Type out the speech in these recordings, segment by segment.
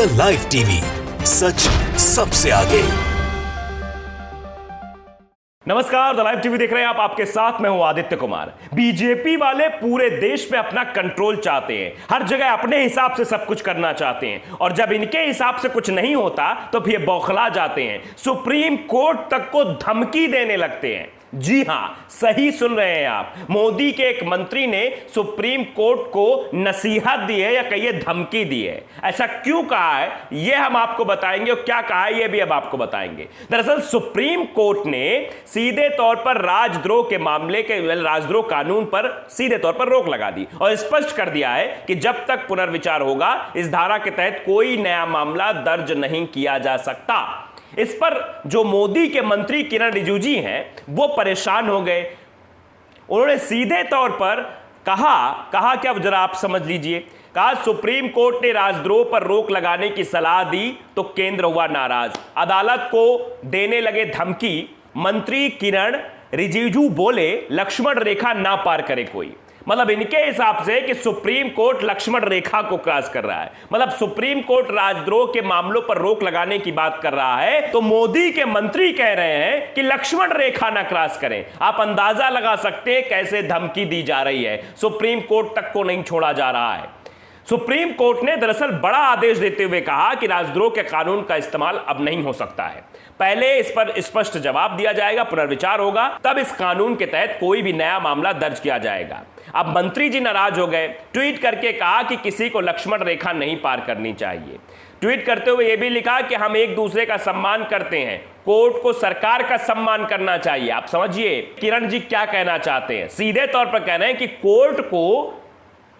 The live TV, सच सबसे आगे। नमस्कार, द लाइव टीवी देख रहे हैं आप। आपके साथ मैं हूं आदित्य कुमार। बीजेपी वाले पूरे देश पे अपना कंट्रोल चाहते हैं, हर जगह अपने हिसाब से सब कुछ करना चाहते हैं, और जब इनके हिसाब से कुछ नहीं होता तो फिर बौखला जाते हैं, सुप्रीम कोर्ट तक को धमकी देने लगते हैं। जी हां, सही सुन रहे हैं आप। मोदी के एक मंत्री ने सुप्रीम कोर्ट को नसीहत दी है, या कहिए धमकी दी है। ऐसा क्यों कहा है यह हम आपको बताएंगे, और क्या कहा है यह भी अब आपको बताएंगे। दरअसल सुप्रीम कोर्ट ने सीधे तौर पर राजद्रोह के मामले के राजद्रोह कानून पर सीधे तौर पर रोक लगा दी, और स्पष्ट कर दिया है कि जब तक पुनर्विचार होगा इस धारा के तहत कोई नया मामला दर्ज नहीं किया जा सकता। इस पर जो मोदी के मंत्री किरण रिजिजू हैं वो परेशान हो गए। उन्होंने सीधे तौर पर कहा क्या, जरा आप समझ लीजिए। कहा सुप्रीम कोर्ट ने राजद्रोह पर रोक लगाने की सलाह दी तो केंद्र हुआ नाराज, अदालत को देने लगे धमकी। मंत्री किरण रिजिजू बोले लक्ष्मण रेखा ना पार करे कोई। मतलब इनके हिसाब से कि सुप्रीम कोर्ट लक्ष्मण रेखा को क्रॉस कर रहा है, मतलब सुप्रीम कोर्ट राजद्रोह के मामलों पर रोक लगाने की बात कर रहा है, तो मोदी के मंत्री कह रहे हैं कि लक्ष्मण रेखा ना क्रॉस करें। आप अंदाजा लगा सकते हैं कैसे धमकी दी जा रही है। सुप्रीम कोर्ट तक को नहीं छोड़ा जा रहा है। सुप्रीम कोर्ट ने दरअसल बड़ा आदेश देते हुए कहा कि राजद्रोह के कानून का इस्तेमाल अब नहीं हो सकता है। पहले इस पर स्पष्ट जवाब दिया जाएगा, पुनर्विचार होगा, तब इस कानून के तहत कोई भी नया मामला दर्ज किया जाएगा। अब मंत्री जी नाराज हो गए, ट्वीट करके कहा कि किसी को लक्ष्मण रेखा नहीं पार करनी चाहिए। ट्वीट करते हुए यह भी लिखा कि हम एक दूसरे का सम्मान करते हैं, कोर्ट को सरकार का सम्मान करना चाहिए। आप समझिए किरण जी क्या कहना चाहते हैं। सीधे तौर पर कह रहे हैं कि कोर्ट को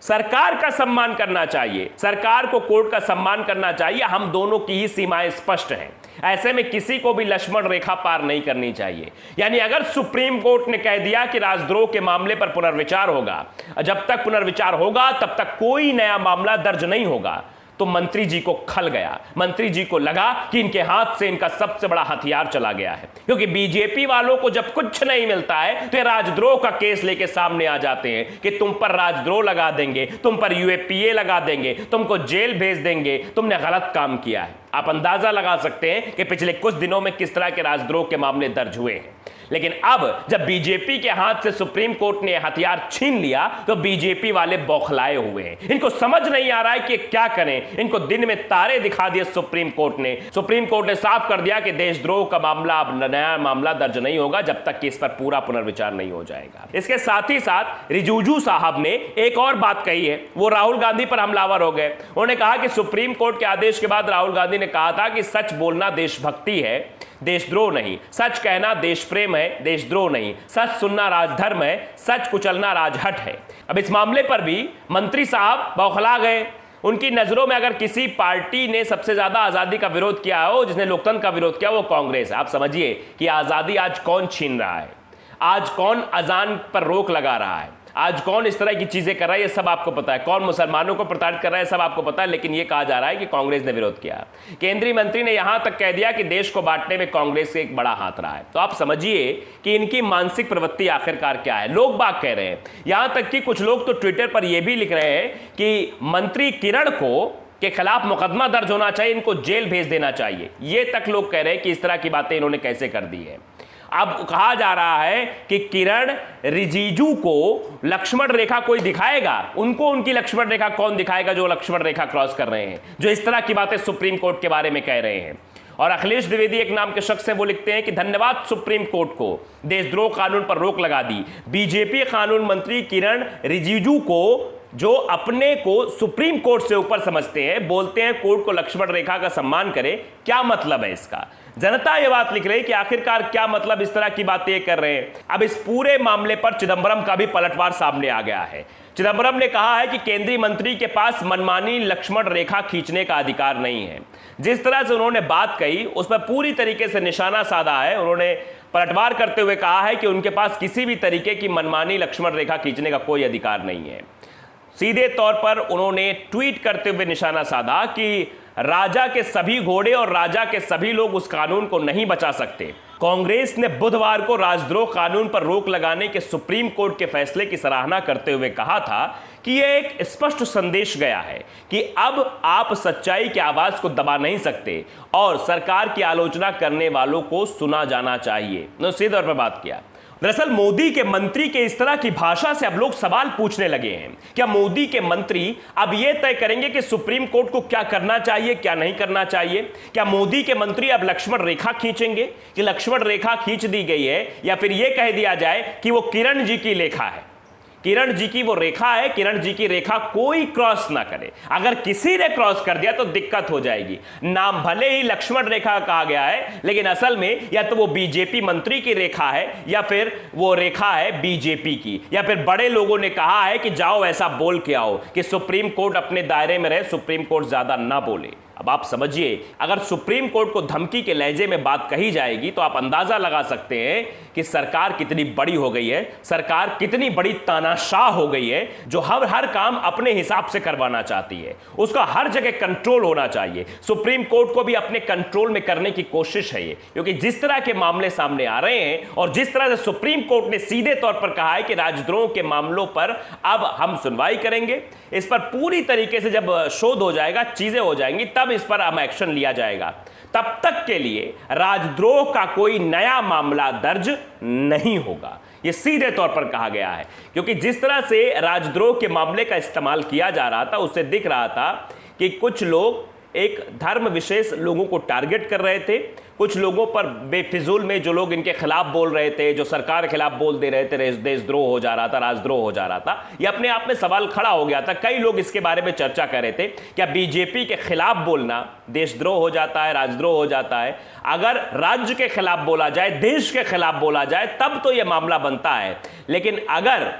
सरकार का सम्मान करना चाहिए, सरकार को कोर्ट का सम्मान करना चाहिए। हम दोनों की ही सीमाएं स्पष्ट हैं, ऐसे में किसी को भी लक्ष्मण रेखा पार नहीं करनी चाहिए। यानी अगर सुप्रीम कोर्ट ने कह दिया कि राजद्रोह के मामले पर पुनर्विचार होगा, जब तक पुनर्विचार होगा तब तक कोई नया मामला दर्ज नहीं होगा, तो मंत्री जी को खल गया। मंत्री जी को लगा कि इनके हाथ से इनका सबसे बड़ा हथियार चला गया है, क्योंकि बीजेपी वालों को जब कुछ नहीं मिलता है तो ये राजद्रोह का केस लेके सामने आ जाते हैं कि तुम पर राजद्रोह लगा देंगे, तुम पर यूएपीए लगा देंगे, तुमको जेल भेज देंगे, तुमने गलत काम किया है। आप अंदाजा लगा सकते हैं कि पिछले कुछ दिनों में किस तरह के राजद्रोह के मामले दर्ज हुए हैं। लेकिन अब जब बीजेपी के हाथ से सुप्रीम कोर्ट ने हथियार छीन लिया तो बीजेपी वाले बौखलाए हुए हैं। इनको समझ नहीं आ रहा है कि क्या करें। इनको दिन में तारे दिखा दिए सुप्रीम कोर्ट ने। सुप्रीम कोर्ट ने साफ कर दिया कि देशद्रोह का मामला, अब नया मामला दर्ज नहीं होगा जब तक कि इस पर पूरा पुनर्विचार नहीं हो जाएगा। इसके साथ ही साथ रिजिजू साहब ने एक और बात कही है, वो राहुल गांधी पर हमलावर हो गए। उन्होंने कहा कि सुप्रीम कोर्ट के आदेश के बाद राहुल गांधी ने कहा था कि सच बोलना देशभक्ति है, देशद्रोह नहीं। सच कहना देश प्रेम है, देशद्रोह नहीं। सच सुनना राजधर्म है, सच कुचलना राजहट है। अब इस मामले पर भी मंत्री साहब बौखला गए। उनकी नजरों में अगर किसी पार्टी ने सबसे ज्यादा आजादी का विरोध किया हो, जिसने लोकतंत्र का विरोध किया, वो कांग्रेस है। आप समझिए कि आजादी आज कौन छीन रहा है, आज कौन अजान पर रोक लगा रहा है, आज कौन इस तरह की चीजें कर रहा है, ये सब आपको पता है। कौन मुसलमानों को प्रताड़ित कर रहा है, सब आपको पता है। लेकिन ये कहा जा रहा है कि कांग्रेस ने विरोध किया। केंद्रीय मंत्री ने यहां तक कह दिया कि देश को बांटने में कांग्रेस से एक बड़ा हाथ रहा है। तो आप समझिए कि इनकी मानसिक प्रवृत्ति आखिरकार क्या है। लोग बाग कह रहे हैं, यहां तक कि कुछ लोग तो ट्विटर पर यह भी लिख रहे हैं कि मंत्री किरण के खिलाफ मुकदमा दर्ज होना चाहिए, इनको जेल भेज देना चाहिए। ये तक लोग कह रहे हैं कि इस तरह की बातें इन्होंने कैसे कर दी है। अब कहा जा रहा है कि किरण रिजिजू को लक्ष्मण रेखा कोई दिखाएगा, उनको उनकी लक्ष्मण रेखा कौन दिखाएगा जो लक्ष्मण रेखा क्रॉस कर रहे हैं, जो इस तरह की बातें सुप्रीम कोर्ट के बारे में कह रहे हैं। और अखिलेश द्विवेदी एक नाम के शख्स हैं, वो लिखते हैं कि धन्यवाद सुप्रीम कोर्ट को, देशद्रोह कानून पर रोक लगा दी। बीजेपी कानून मंत्री किरण रिजिजू को, जो अपने को सुप्रीम कोर्ट से ऊपर समझते हैं, बोलते हैं कोर्ट को लक्ष्मण रेखा का सम्मान करे। क्या मतलब है इसका? जनता यह बात लिख रही है कि आखिरकार क्या मतलब इस तरह की बातें कर रहे हैं। अब इस पूरे मामले पर चिदंबरम का भी पलटवार सामने आ गया है। चिदंबरम ने कहा है कि केंद्रीय मंत्री के पास मनमानी लक्ष्मण रेखा खींचने का अधिकार नहीं है। जिस तरह से उन्होंने बात कही उस पर पूरी तरीके से निशाना साधा है। उन्होंने पलटवार करते हुए कहा है कि उनके पास किसी भी तरीके की मनमानी लक्ष्मण रेखा खींचने का कोई अधिकार नहीं है। सीधे तौर पर उन्होंने ट्वीट करते हुए निशाना साधा कि राजा के सभी घोड़े और राजा के सभी लोग उस कानून को नहीं बचा सकते। कांग्रेस ने बुधवार को राजद्रोह कानून पर रोक लगाने के सुप्रीम कोर्ट के फैसले की सराहना करते हुए कहा था कि यह एक स्पष्ट संदेश गया है कि अब आप सच्चाई की आवाज को दबा नहीं सकते और सरकार की आलोचना करने वालों को सुना जाना चाहिए। उन्होंने सीधे तौर पर बात किया। दरअसल मोदी के मंत्री के इस तरह की भाषा से अब लोग सवाल पूछने लगे हैं। क्या मोदी के मंत्री अब यह तय करेंगे कि सुप्रीम कोर्ट को क्या करना चाहिए, क्या नहीं करना चाहिए? क्या मोदी के मंत्री अब लक्ष्मण रेखा खींचेंगे कि लक्ष्मण रेखा खींच दी गई है, या फिर यह कह दिया जाए कि वो किरण जी की लेखा है, किरण जी की वो रेखा है, किरण जी की रेखा कोई क्रॉस ना करे। अगर किसी ने क्रॉस कर दिया तो दिक्कत हो जाएगी। नाम भले ही लक्ष्मण रेखा कहा गया है, लेकिन असल में या तो वो बीजेपी मंत्री की रेखा है या फिर वो रेखा है बीजेपी की, या फिर बड़े लोगों ने कहा है कि जाओ ऐसा बोल के आओ कि सुप्रीम कोर्ट अपने दायरे में रहे, सुप्रीम कोर्ट ज्यादा ना बोले। अब आप समझिए, अगर सुप्रीम कोर्ट को धमकी के लहजे में बात कही जाएगी तो आप अंदाजा लगा सकते हैं कि सरकार कितनी बड़ी हो गई है, सरकार कितनी बड़ी तानाशाह हो गई है, जो हर काम अपने हिसाब से करवाना चाहती है। उसका हर जगह कंट्रोल होना चाहिए। सुप्रीम कोर्ट को भी अपने कंट्रोल में करने की कोशिश है ये, क्योंकि जिस तरह के मामले सामने आ रहे हैं और जिस तरह से सुप्रीम कोर्ट ने सीधे तौर पर कहा है कि राजद्रोह के मामलों पर अब हम सुनवाई करेंगे, इस पर पूरी तरीके से जब शोध हो जाएगा, चीजें हो जाएंगी, तब इस पर हम एक्शन लिया जाएगा। तब तक के लिए राजद्रोह का कोई नया मामला दर्ज नहीं होगा, यह सीधे तौर पर कहा गया है। क्योंकि जिस तरह से राजद्रोह के मामले का इस्तेमाल किया जा रहा था, उससे दिख रहा था कि कुछ लोग एक धर्म विशेष लोगों को टारगेट कर रहे थे, कुछ लोगों पर बेफिजूल में जो लोग इनके खिलाफ बोल रहे थे, जो सरकार के खिलाफ बोल दे रहे थे, देशद्रोह हो जा रहा था, राजद्रोह हो जा रहा था। यह अपने आप में सवाल खड़ा हो गया था। कई लोग इसके बारे में चर्चा कर रहे थे, क्या बीजेपी के खिलाफ बोलना देशद्रोह हो जाता है, राजद्रोह हो जाता है? अगर राज्य के खिलाफ बोला जाए, देश के खिलाफ बोला जाए, तब तो यह मामला बनता है। लेकिन अगर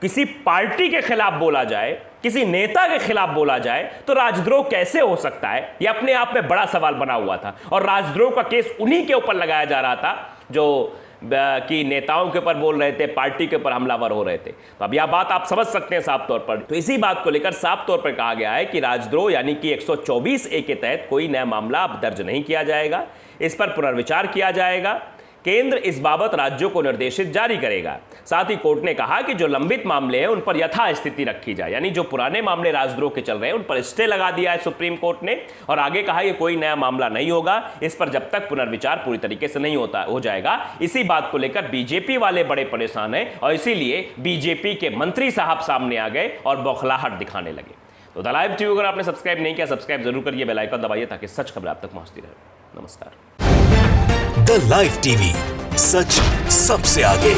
किसी पार्टी के खिलाफ बोला जाए, किसी नेता के खिलाफ बोला जाए, तो राजद्रोह कैसे हो सकता है? यह अपने आप में बड़ा सवाल बना हुआ था। और राजद्रोह का केस उन्हीं के ऊपर लगाया जा रहा था जो कि नेताओं के ऊपर बोल रहे थे, पार्टी के ऊपर हमलावर हो रहे थे। तो अब यह बात आप समझ सकते हैं साफ तौर पर। तो इसी बात को लेकर साफ तौर पर कहा गया है कि राजद्रोह यानी कि 124A के तहत कोई नया मामला अब दर्ज नहीं किया जाएगा, इस पर पुनर्विचार किया जाएगा। केंद्र इस बाबत राज्यों को निर्देशित जारी करेगा। साथ ही कोर्ट ने कहा कि जो लंबित मामले हैं उन पर यथास्थिति रखी जाए, यानी जो पुराने मामले राजद्रोह के चल रहे हैं उन पर स्टे लगा दिया है सुप्रीम कोर्ट ने, और आगे कहा कि कोई नया मामला नहीं होगा इस पर जब तक पुनर्विचार पूरी तरीके से नहीं हो जाएगा। इसी बात को लेकर बीजेपी वाले बड़े परेशान हैं और इसीलिए बीजेपी के मंत्री साहब सामने आ गए और बौखलाहट दिखाने लगे। तो द लाइव टीवी अगर आपने सब्सक्राइब नहीं किया, सब्सक्राइब जरूर करिए, बेल आइकन दबाइए ताकि सच खबर आप तक पहुंचती रहे। नमस्कार। द लाइव टीवी, सच सबसे आगे।